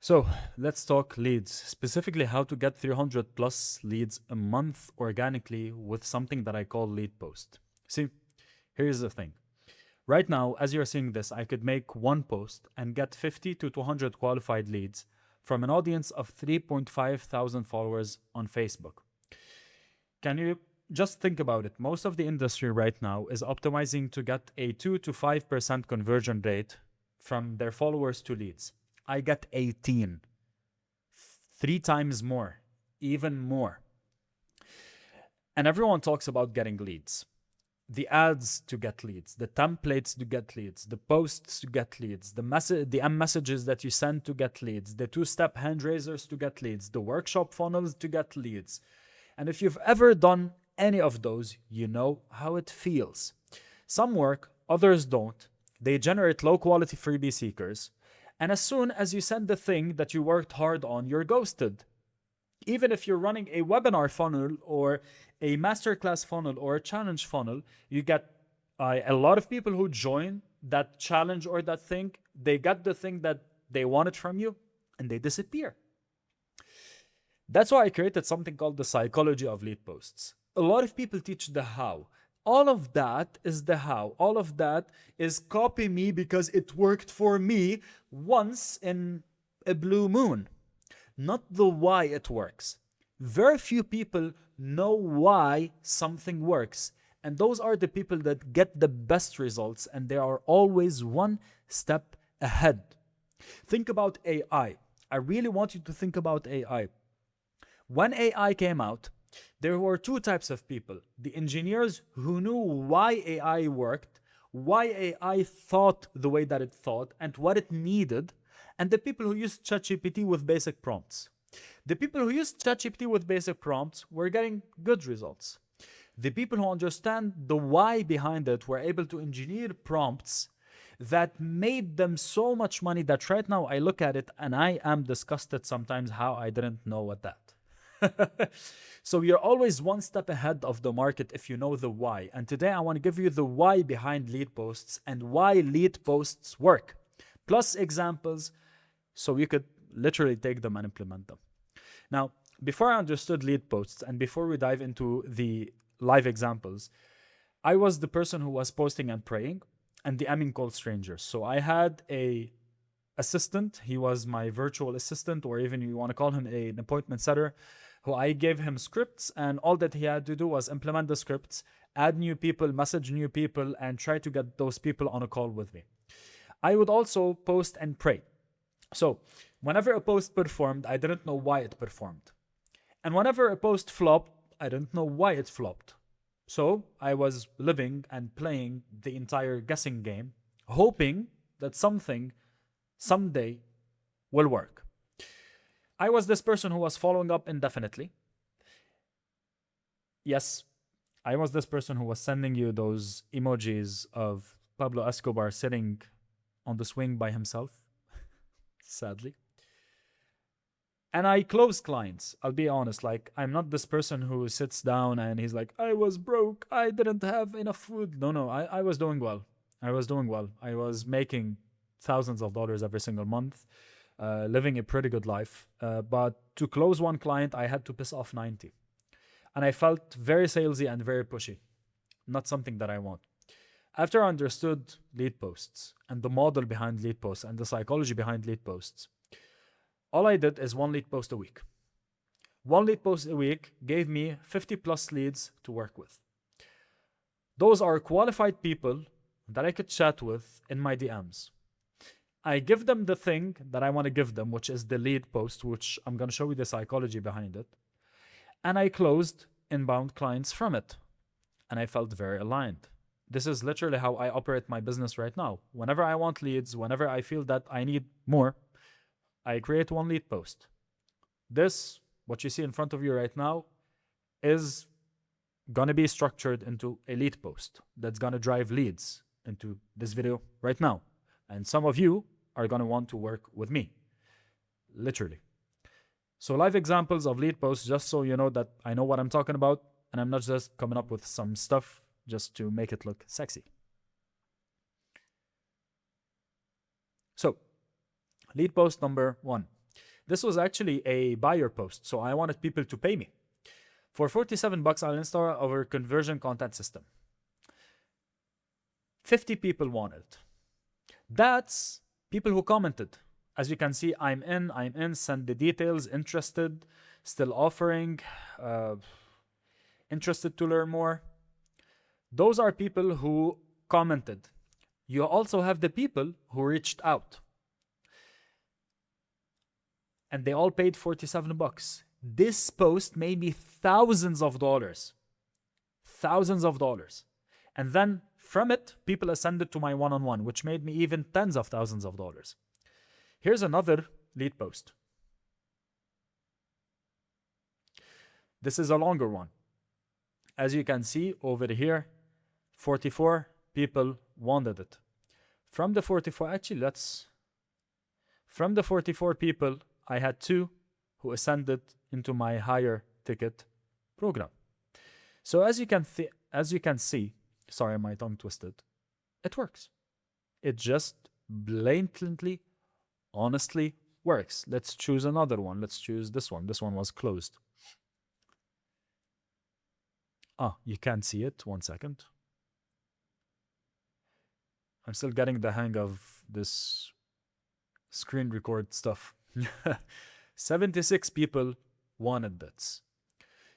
So let's talk leads, specifically how to get 300 plus leads a month organically with something that I call lead post. See, here's the thing. Right now, as you're seeing this, I could make one post and get 50 to 200 qualified leads from an audience of 3.5 thousand followers on Facebook. Can you just think about it? Most of the industry right now is optimizing to get a 2 to 5% conversion rate from their followers to leads. I get 18, three times more, even more. And everyone talks about getting leads. The ads to get leads, the templates to get leads, the posts to get leads, the messages that you send to get leads, the two-step hand raisers to get leads, the workshop funnels to get leads. And if you've ever done any of those, you know how it feels. Some work, others don't. They generate low quality freebie seekers. And as soon as you send the thing that you worked hard on, you're ghosted. Even if you're running a webinar funnel or a masterclass funnel or a challenge funnel, you get a lot of people who join that challenge or that thing. They get the thing that they wanted from you and they disappear. That's why I created something called the psychology of lead posts. A lot of people teach the how. All of that is the how. All of that is copy me because it worked for me once in a blue moon, not the why it works. Very few people know why something works. And those are the people that get the best results, and they are always one step ahead. Think about AI. I really want you to think about AI. When AI came out, there were two types of people: the engineers who knew why AI worked, why AI thought the way that it thought, and what it needed, and the people who used ChatGPT with basic prompts. The people who used ChatGPT with basic prompts were getting good results. The people who understand the why behind it were able to engineer prompts that made them so much money that right now I look at it and I am disgusted sometimes how I didn't know what that. So you're always one step ahead of the market if you know the why. And today I want to give you the why behind lead posts and why lead posts work, plus examples so you could literally take them and implement them. Now, before I understood lead posts and before we dive into the live examples, I was the person who was posting and praying and DMing cold strangers. So I had a assistant. He was my virtual assistant, or even you want to call him an appointment setter, who I gave him scripts, and all that he had to do was implement the scripts, add new people, message new people, and try to get those people on a call with me. I would also post and pray. So, whenever a post performed, I didn't know why it performed. And whenever a post flopped, I didn't know why it flopped. So, I was living and playing the entire guessing game, hoping that something someday will work. I was this person who was following up indefinitely. Yes, I was this person who was sending you those emojis of Pablo Escobar sitting on the swing by himself, sadly. And I close clients. I'll be honest, like, I'm not this person who sits down and he's like, I was broke, I didn't have enough food. No, I was doing well. I was doing well. I was making thousands of dollars every single month, living a pretty good life. But to close one client, I had to piss off 90. And I felt very salesy and very pushy. Not something that I want. After I understood lead posts and the model behind lead posts and the psychology behind lead posts, all I did is one lead post a week. One lead post a week gave me 50 plus leads to work with. Those are qualified people that I could chat with in my DMs. I give them the thing that I want to give them, which is the lead post, which I'm going to show you the psychology behind it. And I closed inbound clients from it. And I felt very aligned. This is literally how I operate my business right now. Whenever I want leads, whenever I feel that I need more, I create one lead post. This, what you see in front of you right now, is gonna be structured into a lead post that's gonna drive leads into this video right now. And some of you are gonna want to work with me, literally. So live examples of lead posts, just so you know that I know what I'm talking about, and I'm not just coming up with some stuff just to make it look sexy. So, lead post number 1. This was actually a buyer post, so I wanted people to pay me. For $47, I'll install our conversion content system. 50 people wanted. That's people who commented. As you can see, I'm in, send the details, interested, still offering, interested to learn more. Those are people who commented. You also have the people who reached out. And they all paid $47. This post made me thousands of dollars. Thousands of dollars. And then from it, people ascended to my one-on-one, which made me even tens of thousands of dollars. Here's another lead post. This is a longer one. As you can see over here, 44 people wanted it. From the 44 people, I had 2 who ascended into my higher ticket program. So as you can see, sorry, my tongue twisted, it works. It just blatantly, honestly works. Let's choose another one. Let's choose this one. This one was closed. You can't see it. 1 second. I'm still getting the hang of this screen record stuff. 76 people wanted this.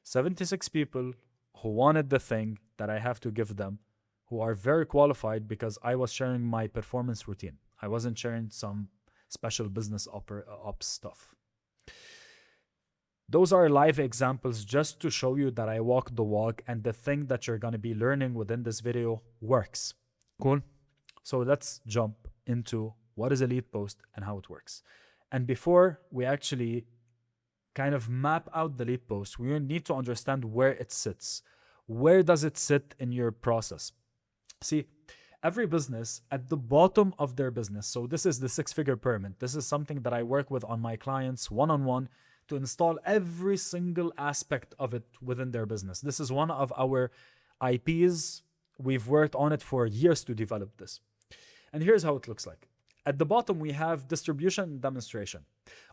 76 people who wanted the thing that I have to give them, who are very qualified because I was sharing my performance routine. I wasn't sharing some special business ops stuff. Those are live examples just to show you that I walk the walk and the thing that you're going to be learning within this video works. Cool? So let's jump into what is a lead post and how it works. And before we actually kind of map out the lead post, we need to understand where it sits. Where does it sit in your process? See, every business at the bottom of their business, so this is the 6-figure pyramid. This is something that I work with on my clients one-on-one to install every single aspect of it within their business. This is one of our IPs. We've worked on it for years to develop this. And here's how it looks like. At the bottom, we have distribution and demonstration.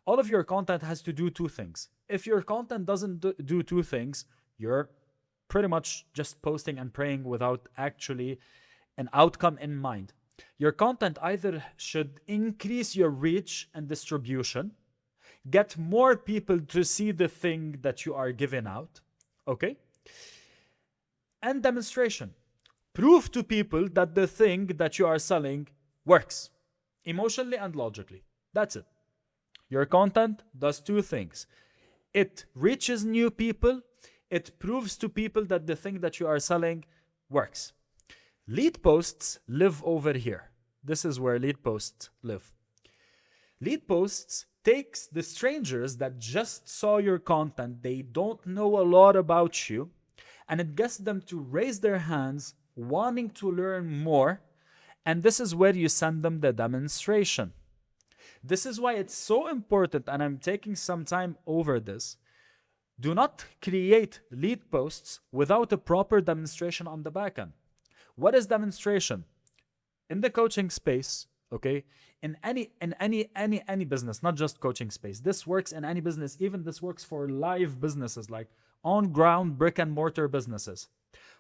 All of your content has to do 2 things. If your content doesn't do 2 things, you're pretty much just posting and praying without actually an outcome in mind. Your content either should increase your reach and distribution, get more people to see the thing that you are giving out, okay? And demonstration. Prove to people that the thing that you are selling works, emotionally and logically. That's it. Your content does 2 things. It reaches new people. It proves to people that the thing that you are selling works. Lead posts live over here. This is where lead posts live. Lead posts takes the strangers that just saw your content, they don't know a lot about you, and it gets them to raise their hands, wanting to learn more, and this is where you send them the demonstration. This is why it's so important, and I'm taking some time over this. Do not create lead posts without a proper demonstration on the back end. What is demonstration? In the coaching space, okay, in any business, not just coaching space. This works in any business. Even this works for live businesses, like on-ground brick and mortar businesses.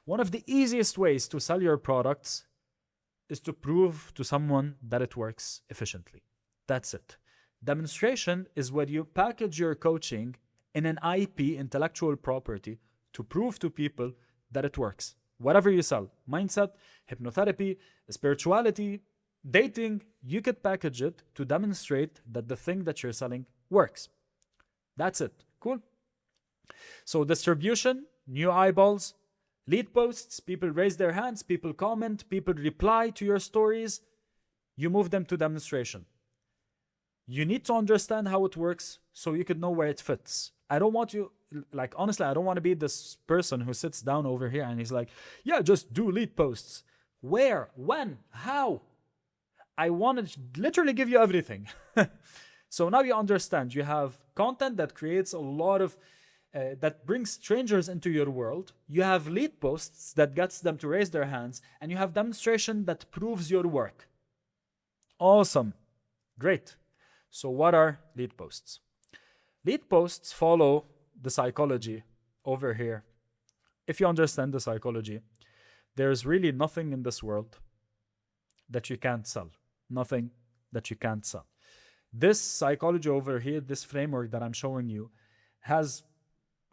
One of the easiest ways to sell your products is to prove to someone that it works efficiently. That's it. Demonstration is where you package your coaching in an IP, intellectual property, to prove to people that it works. Whatever you sell, mindset, hypnotherapy, spirituality, dating, you could package it to demonstrate that the thing that you're selling works. That's it. Cool. So distribution, new eyeballs, lead posts, people raise their hands, people comment, people reply to your stories. You move them to demonstration. You need to understand how it works so you could know where it fits. I don't want you, like, honestly, I don't want to be this person who sits down over here and he's like, yeah, just do lead posts. Where? When? How? I want to literally give you everything. So now you understand. You have content that creates a lot of, that brings strangers into your world. You have lead posts that gets them to raise their hands. And you have demonstration that proves your work. Awesome. Great. So what are lead posts? Lead posts follow the psychology over here. If you understand the psychology, there's really nothing in this world that you can't sell. Nothing that you can't sell. This psychology over here, this framework that I'm showing you, has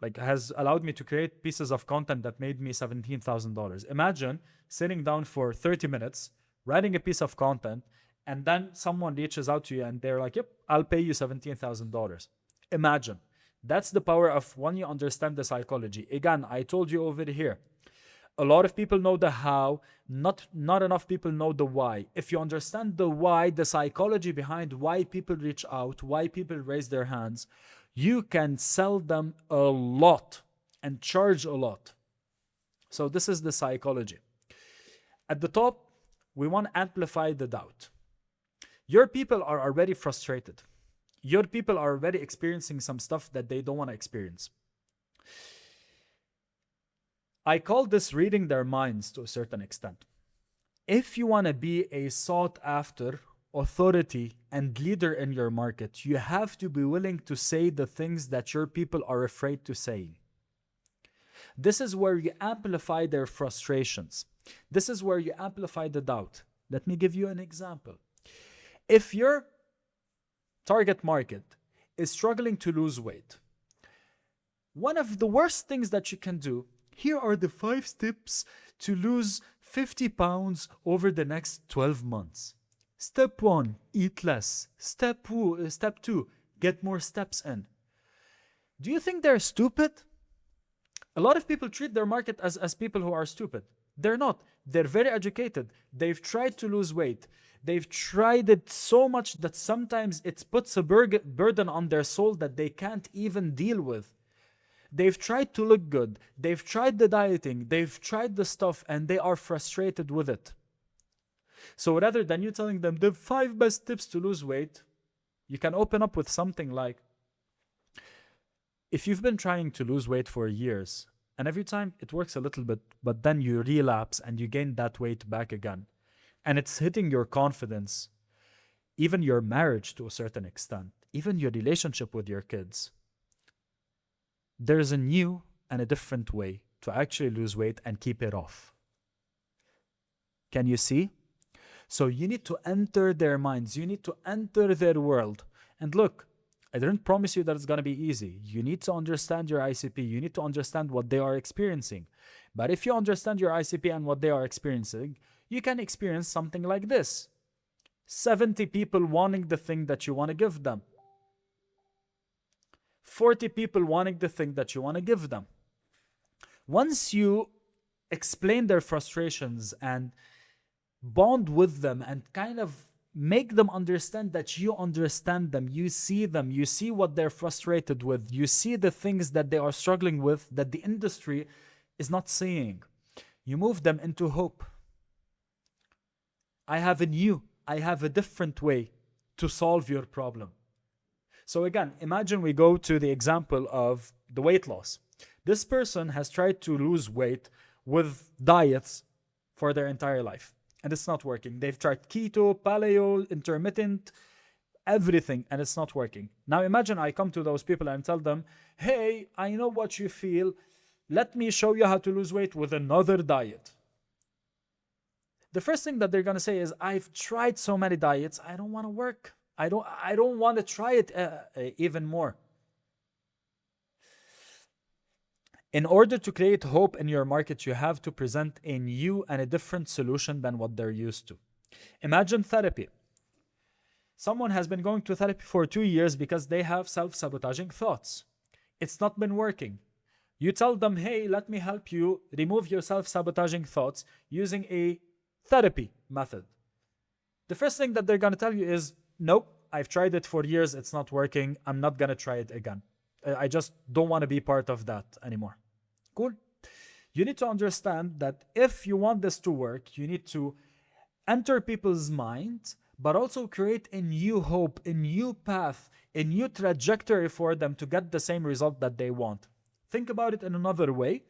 has allowed me to create pieces of content that made me $17,000. Imagine sitting down for 30 minutes, writing a piece of content, and then someone reaches out to you and they're like, yep, I'll pay you $17,000. Imagine. That's the power of when you understand the psychology. Again, I told you over here, a lot of people know the how, not enough people know the why. If you understand the why, the psychology behind why people reach out, why people raise their hands, you can sell them a lot and charge a lot. So this is the psychology. At the top, we want to amplify the doubt. Your people are already frustrated. Your people are already experiencing some stuff that they don't want to experience. I call this reading their minds to a certain extent. If you want to be a sought after authority and leader in your market, you have to be willing to say the things that your people are afraid to say. This is where you amplify their frustrations. This is where you amplify the doubt. Let me give you an example. If your target market is struggling to lose weight, one of the worst things that you can do, here are the 5 steps to lose 50 pounds over the next 12 months. Step 1, eat less. Step 2, get more steps in. Do you think they're stupid? A lot of people treat their market as people who are stupid. They're not. They're very educated. They've tried to lose weight. They've tried it so much that sometimes it puts a burden on their soul that they can't even deal with. They've tried to look good. They've tried the dieting. They've tried the stuff and they are frustrated with it. So rather than you telling them the 5 best tips to lose weight, you can open up with something like, if you've been trying to lose weight for years and every time it works a little bit, but then you relapse and you gain that weight back again, and it's hitting your confidence, even your marriage to a certain extent, even your relationship with your kids, there's a new and a different way to actually lose weight and keep it off. Can you see? So you need to enter their minds. You need to enter their world. And look, I didn't promise you that it's going to be easy. You need to understand your ICP. You need to understand what they are experiencing. But if you understand your ICP and what they are experiencing, you can experience something like this. 70 people wanting the thing that you want to give them. 40 people wanting the thing that you want to give them. Once you explain their frustrations and bond with them and kind of make them understand that you understand them, you see what they're frustrated with, you see the things that they are struggling with that the industry is not seeing. You move them into hope. I have a different way to solve your problem. So again, imagine we go to the example of the weight loss. This person has tried to lose weight with diets for their entire life, and it's not working. They've tried keto, paleo, intermittent, everything, and it's not working. Now imagine I come to those people and tell them, hey, I know what you feel. Let me show you how to lose weight with another diet. The first thing that they're going to say is, I've tried so many diets, I don't want to work. I don't want to try it even more. In order to create hope in your market, you have to present a new and a different solution than what they're used to. Imagine therapy. Someone has been going to therapy for 2 years because they have self-sabotaging thoughts. It's not been working. You tell them, hey, let me help you remove your self-sabotaging thoughts using a therapy method. The first thing that they're going to tell you is, nope, I've tried it for years, it's not working, I'm not going to try it again. I just don't want to be part of that anymore. Cool. You need to understand that if you want this to work, you need to enter people's minds, but also create a new hope, a new path, a new trajectory for them to get the same result that they want. Think about it in another way.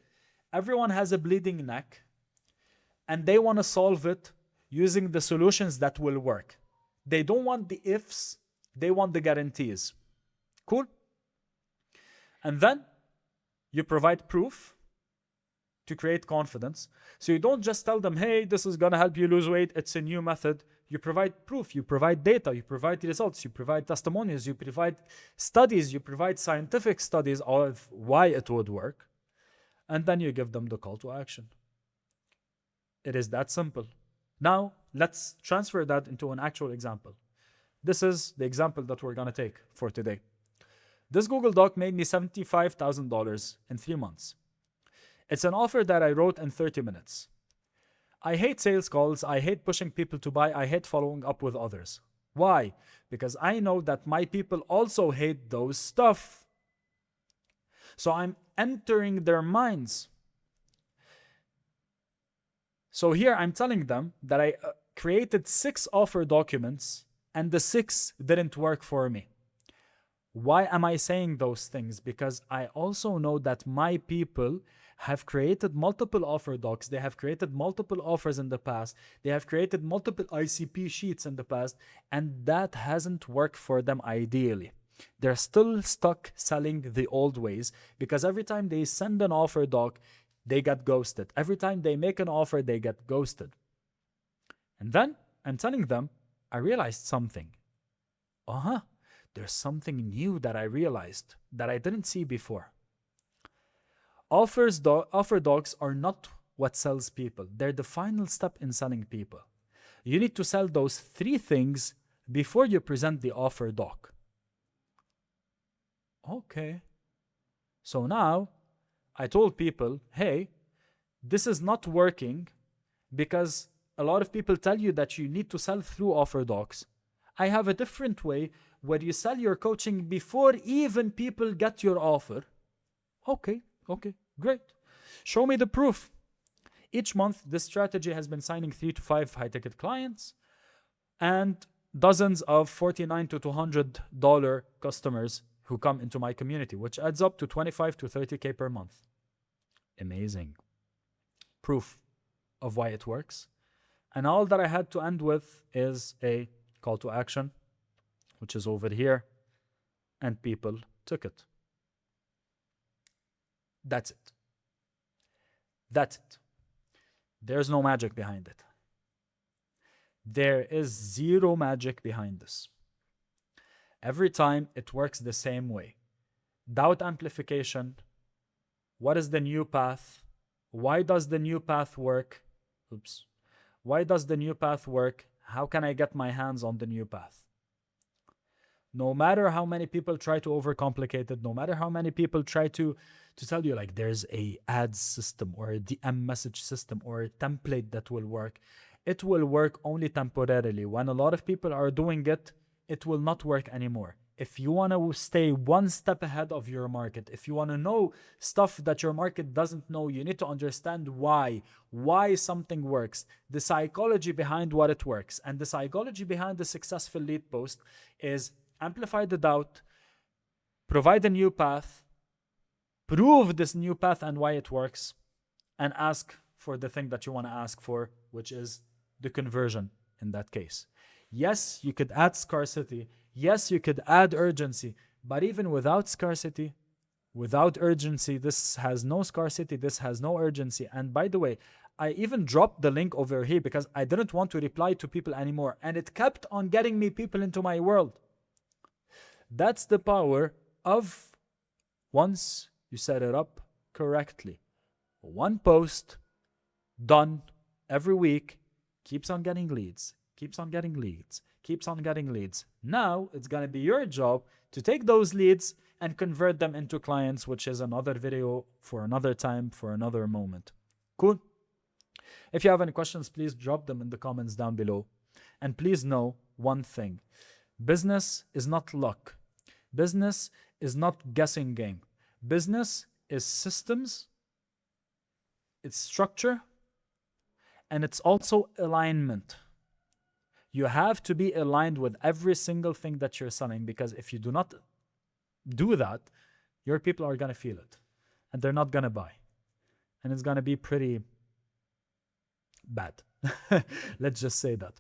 Everyone has a bleeding neck, and they want to solve it using the solutions that will work. They don't want the ifs, they want the guarantees. Cool? And then you provide proof to create confidence. So you don't just tell them, hey, this is going to help you lose weight. It's a new method. You provide proof, you provide data, you provide results, you provide testimonials, you provide studies, you provide scientific studies of why it would work. And then you give them the call to action. It is that simple. Now, let's transfer that into an actual example. This is the example that we're going to take for today. This Google Doc made me $75,000 in 3 months. It's an offer that I wrote in 30 minutes. I hate sales calls. I hate pushing people to buy. I hate following up with others. Why? Because I know that my people also hate those stuff. So I'm entering their minds. So here I'm telling them that I created 6 offer documents and the 6 didn't work for me. Why am I saying those things? Because I also know that my people have created multiple offer docs. They have created multiple offers in the past. They have created multiple ICP sheets in the past, and that hasn't worked for them ideally. They're still stuck selling the old ways because every time they send an offer doc, they get ghosted. Every time they make an offer, they get ghosted. And then I'm telling them, I realized something. There's something new that I realized that I didn't see before. Offer docs are not what sells people. They're the final step in selling people. You need to sell those 3 things before you present the offer doc. Okay. So now I told people, hey, this is not working because a lot of people tell you that you need to sell through offer docs. I have a different way where you sell your coaching before even people get your offer. Okay, great. Show me the proof. Each month, this strategy has been signing 3 to 5 high-ticket clients and dozens of $49 to $200 customers who come into my community, which adds up to 25 to 30K per month. Amazing. Proof of why it works. And all that I had to end with is a call to action, which is over here, and people took it. That's it. That's it. There's no magic behind it. There is zero magic behind this. Every time it works the same way. Doubt amplification. What is the new path? Why does the new path work? Why does the new path work? How can I get my hands on the new path? No matter how many people try to overcomplicate it, no matter how many people try to tell you like there's a ads system or a DM message system or a template that will work, it will work only temporarily. When a lot of people are doing it, it will not work anymore. If you want to stay one step ahead of your market, if you want to know stuff that your market doesn't know, you need to understand why something works, the psychology behind what it works. And the psychology behind the successful lead post is amplify the doubt, provide a new path, prove this new path and why it works, and ask for the thing that you want to ask for, which is the conversion in that case. Yes, you could add scarcity. Yes, you could add urgency. But even without scarcity, without urgency, this has no scarcity, this has no urgency. And by the way, I even dropped the link over here because I didn't want to reply to people anymore. And it kept on getting me people into my world. That's the power of once you set it up correctly. One post done every week keeps on getting leads, keeps on getting leads, keeps on getting leads. Now it's going to be your job to take those leads and convert them into clients, which is another video for another time, for another moment. Cool. If you have any questions, please drop them in the comments down below. And please know one thing. Business is not luck. Business is not guessing game. Business is systems, it's structure, and it's also alignment. You have to be aligned with every single thing that you're selling, because if you do not do that, your people are going to feel it and they're not going to buy. And it's going to be pretty bad. Let's just say that.